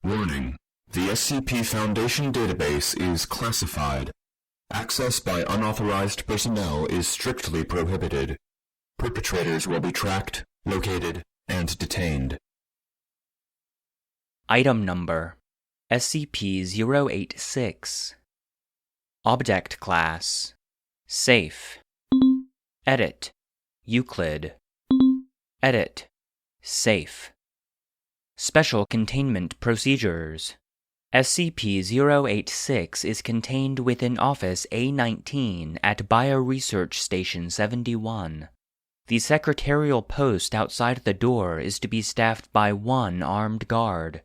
Warning: the SCP Foundation database is classified. Access by unauthorized personnel is strictly prohibited. Perpetrators will be tracked, located, and detained. Item Number: SCP-086. Object Class: Safe. Edit: Euclid. Edit: Safe. Special Containment Procedures: SCP-086 is contained within Office A-19 at Bioresearch Station 71. The secretarial post outside the door is to be staffed by one armed guard.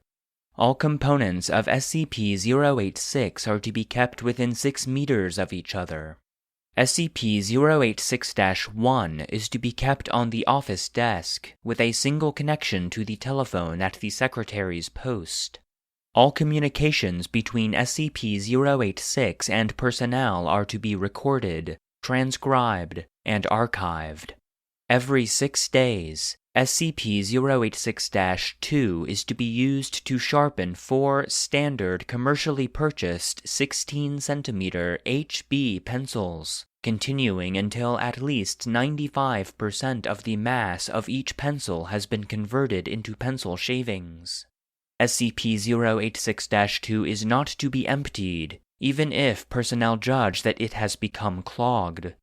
All components of SCP-086 are to be kept within 6 meters of each other. SCP-086-1 is to be kept on the office desk, with a single connection to the telephone at the secretary's post. All communications between SCP-086 and personnel are to be recorded, transcribed, and archived. Every 6 days, SCP-086-2 is to be used to sharpen 4 standard commercially purchased 16cm HB pencils, continuing until at least 95% of the mass of each pencil has been converted into pencil shavings. SCP-086-2 is not to be emptied, even if personnel judge that it has become clogged.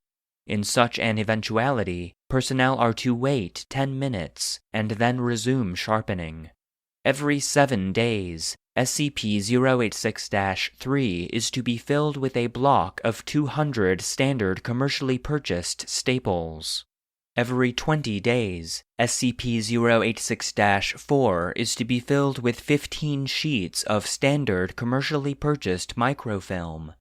In such an eventuality, personnel are to wait 10 minutes and then resume sharpening. Every 7 days, SCP-086-3 is to be filled with a block of 200 standard commercially purchased staples. Every 20 days, SCP-086-4 is to be filled with 15 sheets of standard commercially purchased microfilm.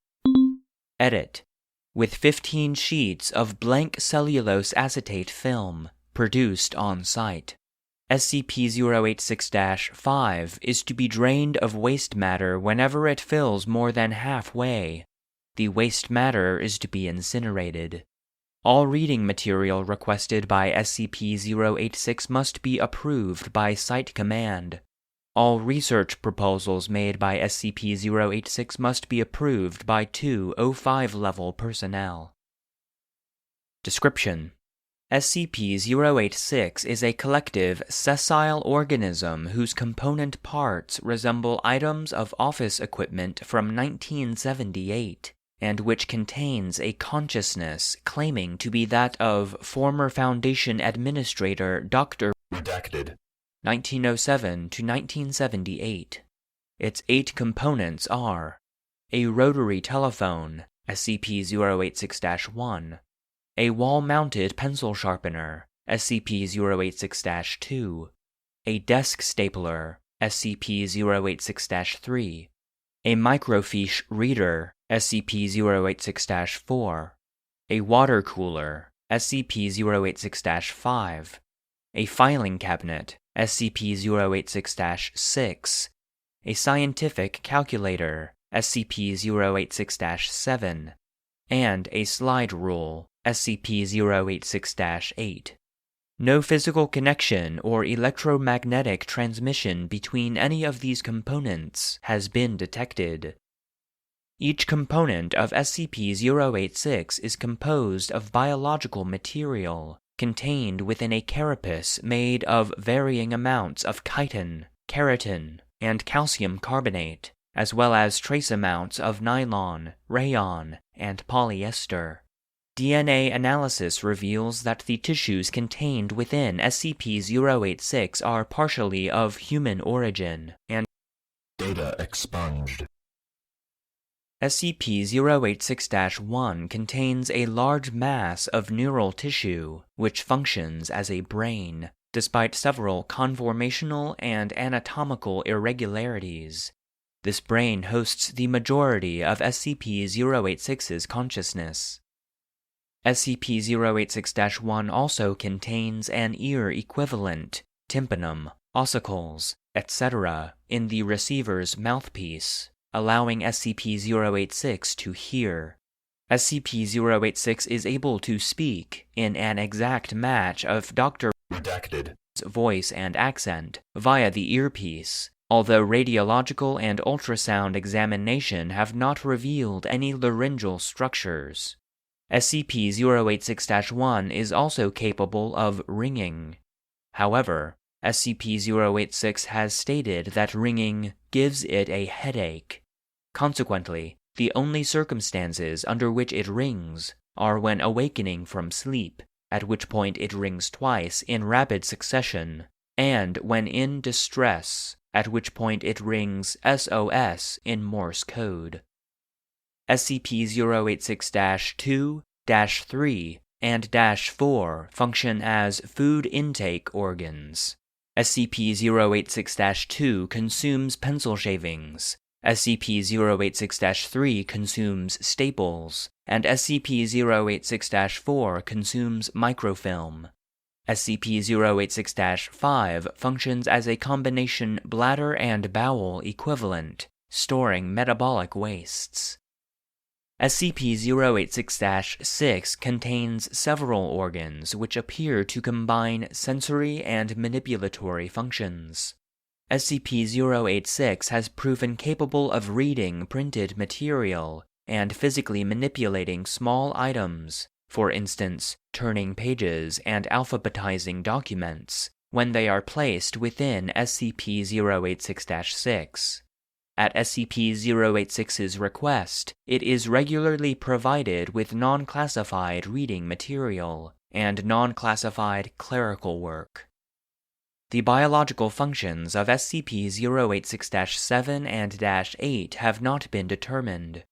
Edit: with 15 sheets of blank cellulose acetate film, produced on site. SCP-086-5 is to be drained of waste matter whenever it fills more than halfway. The waste matter is to be incinerated. All reading material requested by SCP-086 must be approved by Site Command. All research proposals made by SCP-086 must be approved by 2 O5-level personnel. Description: SCP-086 is a collective, sessile organism whose component parts resemble items of office equipment from 1978, and which contains a consciousness claiming to be that of former Foundation Administrator Dr. REDACTED. 1907 to 1978. Its 8 components are: a rotary telephone, SCP-086-1, a wall-mounted pencil sharpener, SCP-086-2, a desk stapler, SCP-086-3, a microfiche reader, SCP-086-4, a water cooler, SCP-086-5, a filing cabinet, SCP-086-6, a scientific calculator, SCP-086-7, and a slide rule, SCP-086-8. No physical connection or electromagnetic transmission between any of these components has been detected. Each component of SCP-086 is composed of biological material, contained within a carapace made of varying amounts of chitin, keratin, and calcium carbonate, as well as trace amounts of nylon, rayon, and polyester. DNA analysis reveals that the tissues contained within SCP-086 are partially of human origin, and data expunged. SCP-086-1 contains a large mass of neural tissue, which functions as a brain, despite several conformational and anatomical irregularities. This brain hosts the majority of SCP-086's consciousness. SCP-086-1 also contains an ear equivalent, tympanum, ossicles, etc. in the receiver's mouthpiece, allowing SCP-086 to hear. SCP-086 is able to speak in an exact match of Dr. REDACTED voice and accent via the earpiece, although radiological and ultrasound examination have not revealed any laryngeal structures. SCP-086-1 is also capable of ringing. However, SCP-086 has stated that ringing gives it a headache. Consequently, the only circumstances under which it rings are when awakening from sleep, at which point it rings twice in rapid succession, and when in distress, at which point it rings SOS in Morse code. SCP-086-2, -3, and -4 function as food intake organs. SCP-086-2 consumes pencil shavings, SCP-086-3 consumes staples, and SCP-086-4 consumes microfilm. SCP-086-5 functions as a combination bladder and bowel equivalent, storing metabolic wastes. SCP-086-6 contains several organs which appear to combine sensory and manipulatory functions. SCP-086 has proven capable of reading printed material and physically manipulating small items, for instance, turning pages and alphabetizing documents, when they are placed within SCP-086-6. At SCP-086's request, it is regularly provided with non-classified reading material and non-classified clerical work. The biological functions of SCP-086-7 and -8 have not been determined.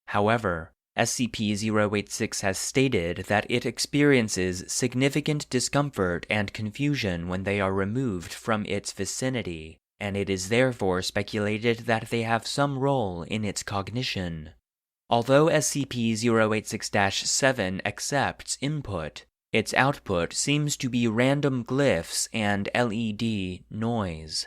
However, SCP-086 has stated that it experiences significant discomfort and confusion when they are removed from its vicinity, and it is therefore speculated that they have some role in its cognition. Although SCP-086-7 accepts input, its output seems to be random glyphs and LED noise.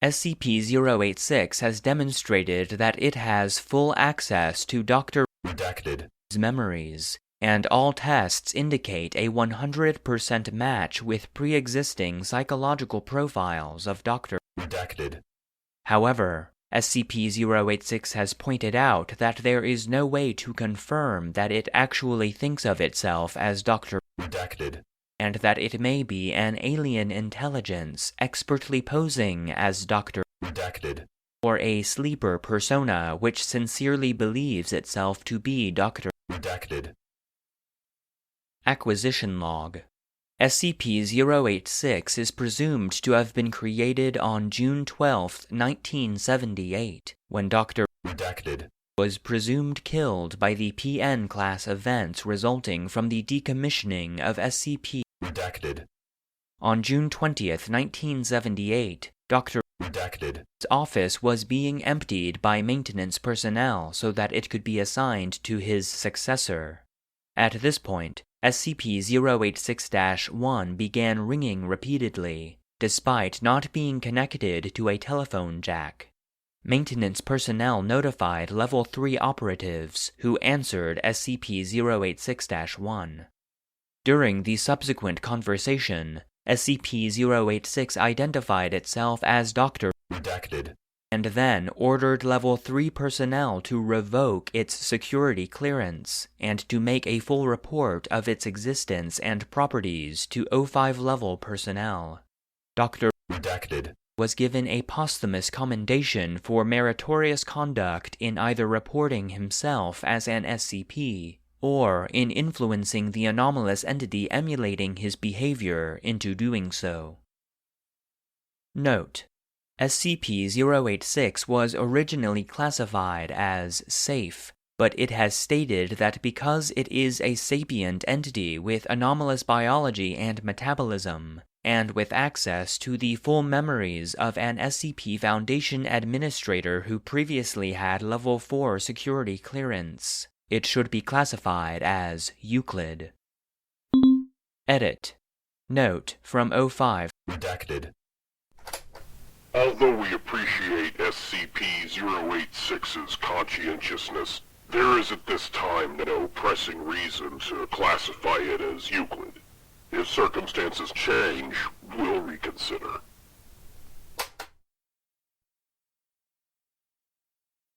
SCP-086 has demonstrated that it has full access to Dr. Redacted memories, and all tests indicate a 100% match with pre-existing psychological profiles of Dr. Redacted. However, SCP-086 has pointed out that there is no way to confirm that it actually thinks of itself as Dr. Redacted, and that it may be an alien intelligence expertly posing as Dr. Redacted, or a sleeper persona which sincerely believes itself to be Dr. Redacted. Acquisition Log. SCP-086 is presumed to have been created on June 12, 1978, when Dr. Redacted was presumed killed by the PN-class events resulting from the decommissioning of SCP. Redacted. On June 20, 1978, Dr. Redacted. office was being emptied by maintenance personnel so that it could be assigned to his successor. At this point, SCP-086-1 began ringing repeatedly, despite not being connected to a telephone jack. Maintenance personnel notified Level 3 operatives who answered SCP-086-1. During the subsequent conversation, SCP-086 identified itself as Dr. Redacted, and then ordered Level 3 personnel to revoke its security clearance and to make a full report of its existence and properties to O5 level personnel. Dr. Redacted was given a posthumous commendation for meritorious conduct in either reporting himself as an SCP or in influencing the anomalous entity emulating his behavior into doing so. Note: SCP-086 was originally classified as safe, but it has stated that because it is a sapient entity with anomalous biology and metabolism, and with access to the full memories of an SCP Foundation administrator who previously had Level 4 security clearance, it should be classified as Euclid. Edit. Note from O5. Redacted. Although we appreciate SCP-086's conscientiousness, there is at this time no pressing reason to classify it as Euclid. If circumstances change, we'll reconsider.